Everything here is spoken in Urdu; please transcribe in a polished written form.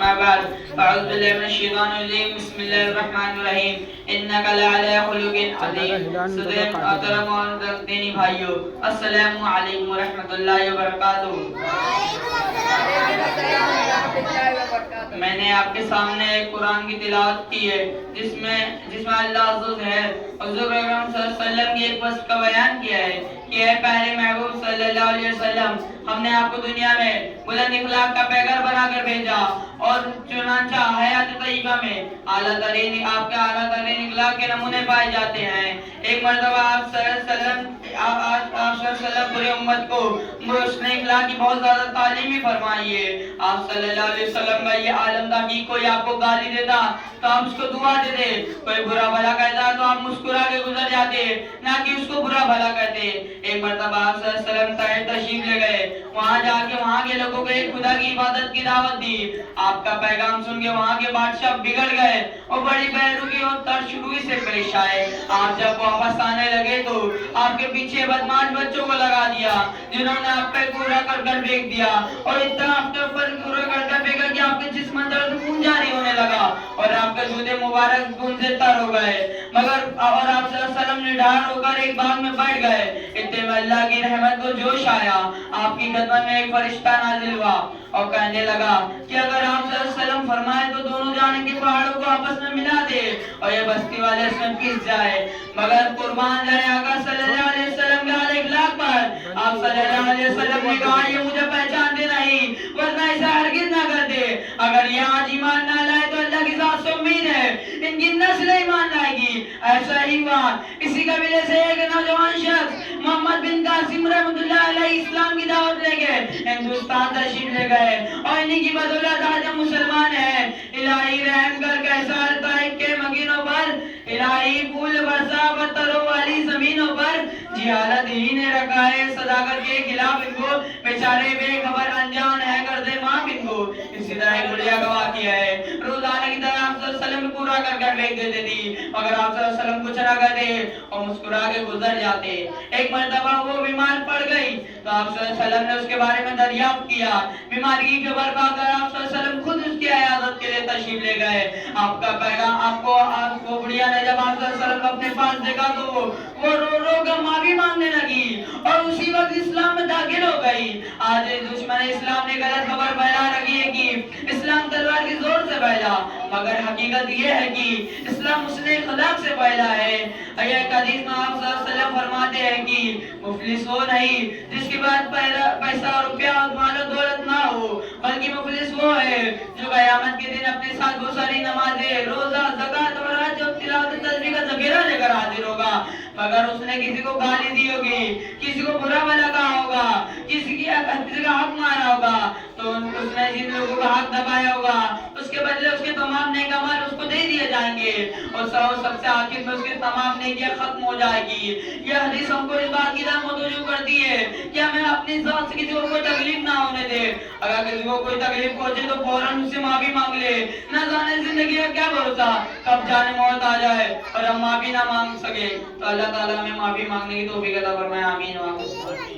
أما بعد أعوذ بالله من الشيطان الرجيم بسم الله الرحمن الرحيم إنك لعلى خلق عظيم صدق محترم اور دینی بھائیو السلام علیکم ورحمۃ اللہ وبرکاتہ۔ میں نے آپ کے سامنے ایک قرآن کی تلاوت کی ہے جس میں اللہ عز و جل حضور اکرم صلی اللہ علیہ وسلم کی ایک وصف کا بیان کیا ہے کہ اے پہلے محبوب صلی اللہ علیہ وسلم، ہم نے آپ کو دنیا میں بلند اخلاق کا پیغام بنا کر بھیجا اور چنانچہ حیات طیبہ میں اعلیٰ ترین اخلاق کے نمونے پائے جاتے ہیں۔ ایک مرتبہ آپ صلی اللہ علیہ وسلم پوری امت کو حسن اخلاق کی بہت زیادہ تعلیم ہی فرمائیے۔ آپ صلی اللہ علیہ وسلم کا یہ عالم تھا کہ کوئی آپ کو گالی دیتا تو آپ اس کو دعا دیتے، کوئی برا بھلا کہتا تو آپ مسکرا کے گزر جاتے، نہ کہ اس کو برا بھلا کہتے۔ ایک مرتبہ آپ صلی اللہ علیہ وسلم طائف تشریف لے گئے، وہاں جا کے وہاں کے لوگوں کو ایک خدا کی عبادت کی دعوت دی۔ آپ کا پیغام سن کے وہاں کے بادشاہ بگڑ گئے اور بڑی بےرخی اور ترشروئی سے پیش آئے۔ آپ جب واپس آنے لگے تو آپ کے پیچھے بدماش بچوں کو لگا دیا جنہوں نے آپ پہ کوڑا کرکٹ پھینک دیا اور اتنا آپ کے اوپر کوڑا کرکٹ پھینکا کہ آپ کے جسم اندر خون جاری ہونے لگا اور آپ کے جوتے مبارک خون سے تر ہو گئے، مگر اور آپ صلی اللہ علیہ وسلم نڈھال ہو کر ایک باغ میں بیٹھ گئے۔ اتنے میں اللہ کی رحمت کو جوش آیا، آپ کی خدمت میں ایک فرشتہ نازل ہوا اور کہنے لگا کہ اگر آپ صلی اللہ علیہ وسلم فرمائے تو دونوں جانب کے پہاڑوں کو آپس میں ملا دے اور یہ بستی والے اس میں پھنس جائے، مگر قربان جائے آقا صلی اللہ علیہ وسلم کے اعلی اخلاق پر آپ صلی اللہ علیہ وسلم نے کہا یہ مجھے پہچانتے نہیں ورنہ ایسا ہرگز نہ کرتے۔ اگر یہ آج ایمان نہ لائے تو اللہ کی ذات سے امید ہے ان کی نسل ایمان لائے گی۔ ایسا ہی ہوا، اسی قبیلے سے ایک نوجوان شخص محمد بن قاسم رحمۃ اللہ علیہ اسلام کی دعوت لے گئے ہندوستان تشریف لے گئے اور انہی کی بدولت آج ہم مسلمان ہیں۔ الہی رحم کر کیسار طائف کے مکینوں پر، الہی پھول برسا پتھروں والی زمینوں پر، جہالت ہی نے رکھا ہے صداقت کے خلاف ان کو، بیچارے بے خبر انجان ہے کر دے معاف ان کو۔ اسی طرح ایک بڑھیا گواہ کیا ہے، روزانہ کی طرح آپ صلی اللہ علیہ وسلم پورا کر کر بھیج دیتے تھی مگر آپ صلی اللہ علیہ وسلم کچھ نہ کہتے اور مسکرا کے گزر جاتے۔ ایک مرتبہ وہ بیمار پڑ گئی تو آپ صلی اللہ علیہ وسلم نے اس کے بارے میں دریافت کیا، بیماری کی خبر پا کر آپ صلی اللہ علیہ وسلم خود اس کی عیادت کے لیے تشریف لے گئے۔ آپ کا پیغام آپ کو بڑھیا نے جب آپ صلی اللہ علیہ وسلم اپنے پاس دیکھا تو وہ رو رو کر معافی مانگنے لگی اور اسی وقت اسلام میں داخل ہو گئی۔ آج دشمن اسلام نے غلط خبر پھیلا رکھی ہے کہ اسلام تلوار کی زور سے پھیلا، مگر حقیقت یہ ہے کہ اسلام حسن اخلاق سے پھیلا ہے۔ ایک حدیث میں آپ صلی اللہ علیہ وسلم فرماتے ہیں کہ مفلس وہ نہیں جس کے بعد پیسہ روپیہ اور مال و دولت نہ ہو، بلکہ مفلس وہ ہے جو قیامت کے دن اپنے ساتھ بہت ساری نمازیں، روزہ، زکوٰۃ اور حج اور تلاوت تسبیح کا ذخیرہ لے کر حاضر ہوگا، مگر اس نے کسی کو گالی دی ہوگی، کسی کو برا بھلا کہا ہوگا، کسی کا حق مارا ہوگا تو اس نے جن لوگوں کا حق دبایا ہوگا اس کے بدلے اس کے تمام نیک اعمال اس کو دے دیے جائیں گے اور سب سے آخر میں اس کے تمام نیکیاں ختم ہو جائے گی۔ یہ حدیث ہم کو اس بات کی طرف متوجہ کرتی ہے کہ ہمیں اپنی ذات سے کسی کو کوئی تکلیف نہ ہونے دے، اگر کسی کو کوئی تکلیف پہنچے تو فوراً اس سے معافی مانگ لے، نہ جانے زندگی کا کیا بھروسہ کب جانے موت آ جائے اور ہم معافی نہ مانگ سکے۔ تو اللہ تعالیٰ ہمیں معافی مانگنے کی توفیق عطا فرمائے، آمین۔